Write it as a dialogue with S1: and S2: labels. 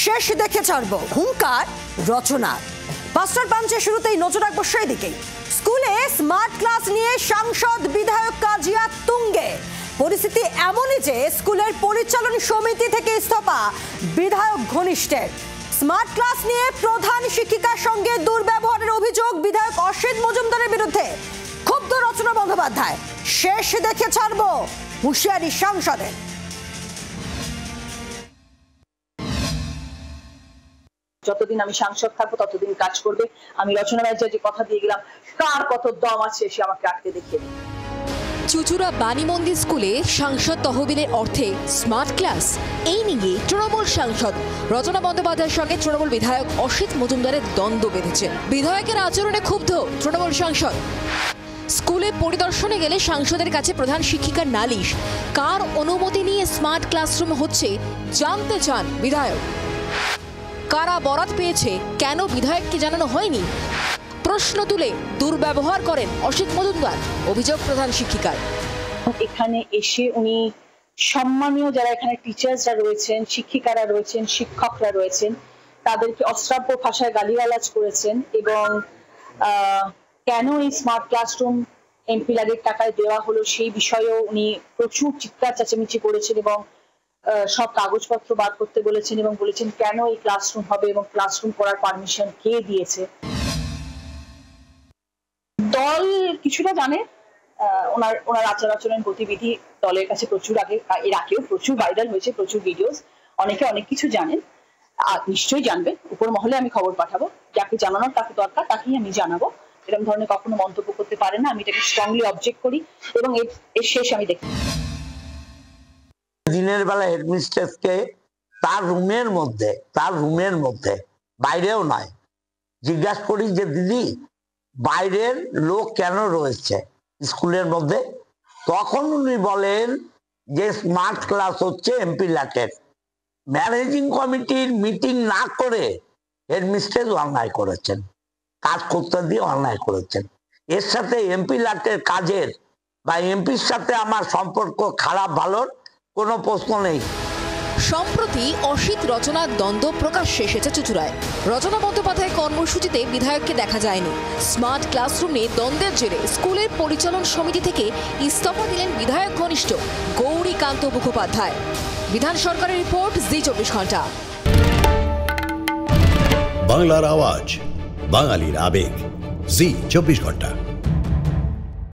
S1: শেষ দেখে ছাড়ব হুঙ্কার রচনা। পাঁচটার পাঞ্চে শুরুতেই নজর রাখবো সেই দিকেই। স্কুলে স্মার্ট ক্লাস নিয়ে সাংসদ বিধায়ক কাজিয়া তুঙ্গে। পরিস্থিতি এমনই যে স্কুলের পরিচালন সমিতি থেকে ইস্তফা বিধায়ক ঘনিষ্ঠের। স্মার্ট ক্লাস নিয়ে প্রধান শিক্ষিকার সঙ্গে দুর্ব্যবহারের অভিযোগ বিধায়ক অসিত মজুমদারের বিরুদ্ধে। ক্ষুব্ধ রচনা বন্দ্যোপাধ্যায়। শেষ দেখে ছাড়ব হুঁশিয়ারি সাংসদের।
S2: যতদিন আমি সাংসদ থাকবো ততদিন কাজ করবে। আমি রচনা ব্যানার্জি যে কথা দিয়ে গেলাম, কার কত দম আছে সে আমাকে আটকে দেখিয়ে দিন।
S3: চুচুড়া বাণী মন্দির স্কুলে সাংসদ তহবিলের অর্থে স্মার্ট ক্লাস, এই নিয়ে তৃণমূল সাংসদ রচনা বন্দ্যোপাধ্যায়ের সঙ্গে তৃণমূল বিধায়ক অসিত মজুমদারের দ্বন্দ্ব বেঁধেছে। বিধায়কের আচরণে ক্ষুব্ধ তৃণমূল সাংসদ। স্কুলে পরিদর্শনে গেলে সাংসদের কাছে প্রধান শিক্ষিকার নালিশ। কার অনুমতি নিয়ে স্মার্ট ক্লাসরুম হচ্ছে জানতে চান বিধায়ক। কারা বরাত পেয়েছে, কেন বিধায়ককে জানানো হয়নি, প্রশ্ন তুলে দুর্ব্যবহার করেন অসিত মজুমদার। অভিযোগ প্রধান শিক্ষিকার।
S2: এখানে এসে উনি সম্মানীয় যারা এখানে টিচার্সরা রয়েছেন, শিক্ষিকারা রয়েছেন, শিক্ষকরা রয়েছেন, তাদেরকে অশ্রাব্য ভাষায় গালিগালাজ করেছেন এবং কেন এই স্মার্ট ক্লাসরুম এমপি ল্যাডের টাকায় দেওয়া হলো সেই বিষয়েও উনি প্রচুর চিৎকার চেঁচামেচি করেছেন এবং সব কাগজপত্র বার করতে বলেছেন এবং বলেছেন কেন এই ক্লাসরুম হবে এবং ক্লাসরুম করার পারমিশন কে দিয়েছে। দল কিছুটা জানে, ওনার আচার আচরণ গতিবিধি দলের কাছে প্রচুর এর আগেও প্রচুর ভাইরাল হয়েছে, প্রচুর ভিডিওস, অনেকে অনেক কিছু জানেন, আর নিশ্চয়ই জানবেন। উপর মহলে আমি খবর পাঠাবো, যাকে জানানোর তাকে দরকার তাকেই আমি জানাবো। এরকম ধরনের কখনো মন্তব্য করতে পারে না, আমি এটাকে স্ট্রংলি অবজেক্ট করি এবং এর শেষ আমি দেখি।
S4: দিনের বেলা হেডমিস্ট্রেসকে তার রুমের মধ্যে বাইরেও নয় জিজ্ঞাসা করি যে দিদি বাইরের লোক কেন রয়েছে স্কুলের মধ্যে, তখন উনি বলেন যে স্মার্ট ক্লাস হচ্ছে এমপি ল্যাটের। ম্যানেজিং কমিটির মিটিং না করে হেডমিস্ট্রেস অন্যায় করেছেন, কাজ করতে দিয়ে অন্যায় করেছেন। এর সাথে এমপি ল্যাটের কাজের বা এমপির সাথে আমার সম্পর্ক খারাপ ভালোর কোনো প্রশ্ন নেই।
S3: সম্প্রতি অসিত রচনার দ্বন্দ্ব প্রকাশ্যে এসেছে চুচুড়ায়। রচনা বন্দ্যোপাধ্যায় কর্মসূচিতে বিধায়ককে দেখা যায়নি। স্মার্ট ক্লাসরুম নিয়ে দ্বন্দ্বের জেরে স্কুলের পরিচালন সমিতি থেকে ইস্তফা দিলেন বিধায়ক ঘনিষ্ঠ গৌরীকান্ত মুখোপাধ্যায়। বিধান সরকারের রিপোর্ট, জি24 ঘন্টা।
S5: বাংলার আওয়াজ, বাঙালির আবেগ, জি24 ঘন্টা।